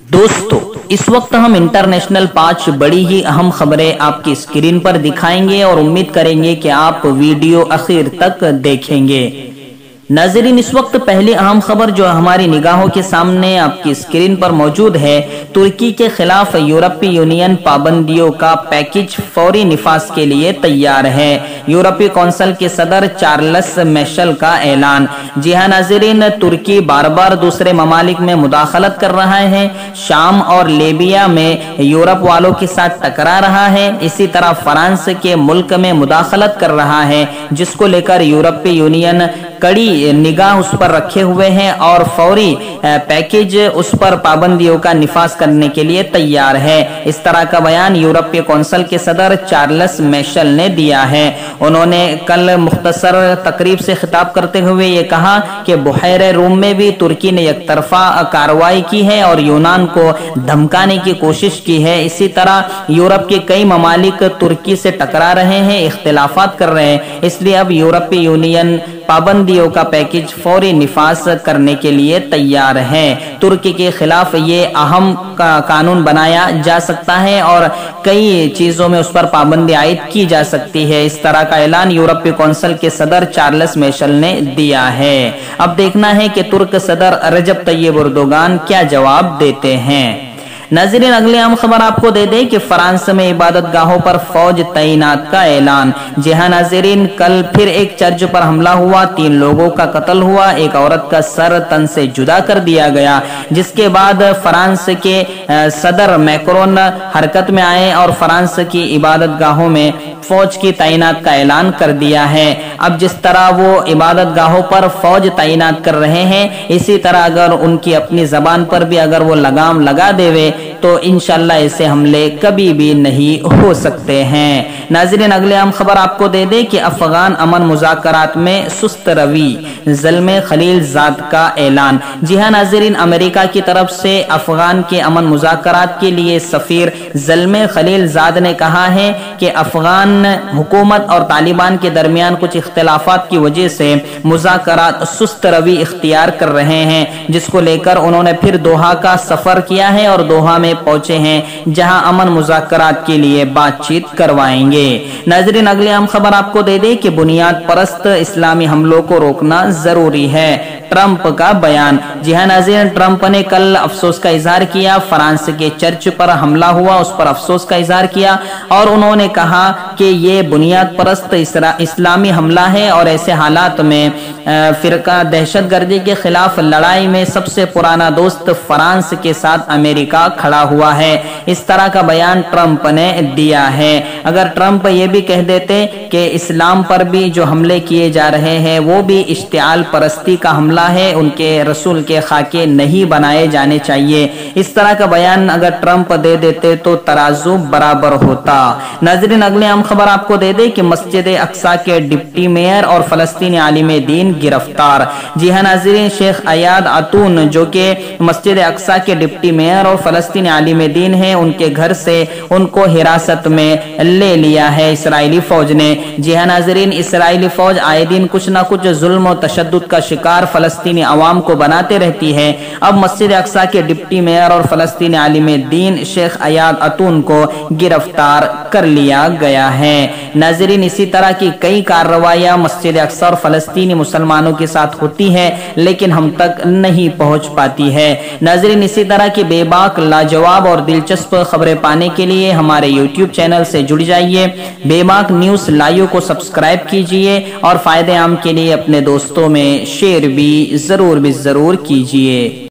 दोस्तों, इस वक्त हम इंटरनेशनल 5 बड़ी ही अहम खबरें आपकी स्क्रीन पर दिखाएंगे और उम्मीद करेंगे कि आप वीडियो आखिर तक देखेंगे। नाज़रीन, इस वक्त पहली अहम खबर जो हमारी निगाहों के सामने आपकी स्क्रीन पर मौजूद है, तुर्की के खिलाफ यूरोपीय यूनियन पाबंदियों का पैकेज फौरी निफाज के लिए तैयार है। यूरोपीय कौंसिल के सदर चार्ल्स मिशेल का ऐलान। जी हाँ नाज़रीन, तुर्की बार बार दूसरे ममालिक में मुदाखलत कर रहा है, शाम और लीबिया में यूरोप वालों के साथ टकरा रहा है। इसी तरह फ्रांस के मुल्क में मुदाखलत कर रहा है, जिसको लेकर यूरोपीय यूनियन कड़ी निगाह उस पर रखे हुए हैं और फौरी पैकेज उस पर पाबंदियों का निफाज करने के लिए तैयार है। इस तरह का बयान यूरोपीय कौंसिल के सदर चार्ल्स मिशेल ने दिया है। उन्होंने कल मुख्तसर तकरीब से खिताब करते हुए ये कहा कि बहरे रूम में भी तुर्की ने एक तरफा कार्रवाई की है और यूनान को धमकाने की कोशिश की है। इसी तरह यूरोप के कई ममालिक तुर्की से टकरा रहे हैं, इख्तिलाफात कर रहे हैं, इसलिए अब यूरोपीय यूनियन पाबंदियों का पैकेज फौरी निफाज करने के लिए तैयार है। तुर्की के खिलाफ ये अहम कानून बनाया जा सकता है और कई चीजों में उस पर पाबंदी आयद की जा सकती है। इस तरह का ऐलान यूरोपीय कौंसिल के सदर चार्ल्स मिशेल ने दिया है। अब देखना है कि तुर्क सदर रजब तैयब एर्दोगान क्या जवाब देते हैं। नाज़रीन, अगली अहम खबर आपको दे दें कि फ्रांस में इबादत गाहों पर फौज तैनात का ऐलान। जी हाँ नाज़रीन, कल फिर एक चर्च पर हमला हुआ, 3 लोगों का कत्ल हुआ, एक औरत का सर तन से जुदा कर दिया गया, जिसके बाद फ्रांस के सदर मैक्रोन हरकत में आए और फ्रांस की इबादत गाहों में फौज की तैनात का ऐलान कर दिया है। अब जिस तरह वो इबादत गाहों पर फौज तैनात कर रहे हैं, इसी तरह अगर उनकी अपनी जबान पर भी अगर वो लगाम लगा देवे तो इंशाल्लाह ऐसे हमले कभी भी नहीं हो सकते हैं। नाज़रीन, अगले अहम खबर आपको दे दे कि अफगान अमन मुज़ाकरात में सुस्त रवि, ज़ल्मे खलीलज़ाद का ऐलान। जी हाँ नाज़रीन, अमेरिका की तरफ से अफगान के अमन मुज़ाकरात के लिए सफीर ज़ल्मे खलीलज़ाद ने कहा है कि अफगान हुकूमत और तालिबान के दरमियान कुछ इख्तिलाफात की वजह से मुज़ाकरात सुस्त रवि इख्तियार कर रहे हैं, जिसको लेकर उन्होंने फिर दोहा का सफर किया है और दोहा में पहुंचे हैं, जहां अमन मुज़ाकरात के लिए बातचीत करवाएंगे। नाज़रीन, अगली अहम खबर आपको दे दे कि बुनियाद परस्त इस्लामी हमलों को रोकना जरूरी है, ट्रंप का बयान। जी हाँ नाज़रीन, ट्रंप ने कल अफसोस का इजहार किया, फ्रांस के चर्च पर हमला हुआ उस पर अफसोस का इजहार किया और उन्होंने कहा कि ये बुनियाद परस्त इस्लामी हमला है और ऐसे हालात में फिरका दहशतगर्दी के खिलाफ लड़ाई में सबसे पुराना दोस्त फ्रांस के साथ अमेरिका खड़ा हुआ है। इस तरह का बयान ट्रंप ने दिया है। अगर ट्रंप ये भी कह देते कि इस्लाम पर भी जो हमले किए जा रहे हैं वो भी इश्तिआल परस्ती का हमला है, उनके रसूल के खाके नहीं बनाए जाने चाहिए, इस तरह का बयान अगर ट्रंप दे देते तो तराजू बराबर होता। नाज़रीन, अगले अहम खबर आपको दे दे कि मस्जिद अक्सा के डिप्टी मेयर और फलस्तीनी आलिम दीन गिरफ्तार। जी हाँ नाज़रीन, शेख अयाद अतून जो कि मस्जिद अक्सा के डिप्टी मेयर और फलस्तीनी आलिम दीन है, उनके घर से उनको हिरासत में ले लिया है इसराइली फौज ने। जी हाँ नाज़रीन, इसराइली फौज आए दिन कुछ ना कुछ जुल्म और तशद्दुद का शिकार फलस्तीनी अवाम को बनाते रहती है। अब मस्जिद अक्सा के डिप्टी मेयर और फलस्तीनी आलिम दीन शेख अयाद अतून को गिरफ्तार कर लिया गया है। नाज़रीन, इसी तरह की कई कार्रवाइयां मस्जिद अक्सा और फलस्तीनी मुसलमानों के साथ होती है, लेकिन हम तक नहीं पहुंच पाती है। नाज़रीन, इसी तरह की बेबाक, लाजवाब और दिलचस्प खबरें पाने के लिए हमारे YouTube चैनल से जुड़ जाइए। बेबाक न्यूज़ लाइव को सब्सक्राइब कीजिए और फायदे आम के लिए अपने दोस्तों में शेयर भी जरूर कीजिए।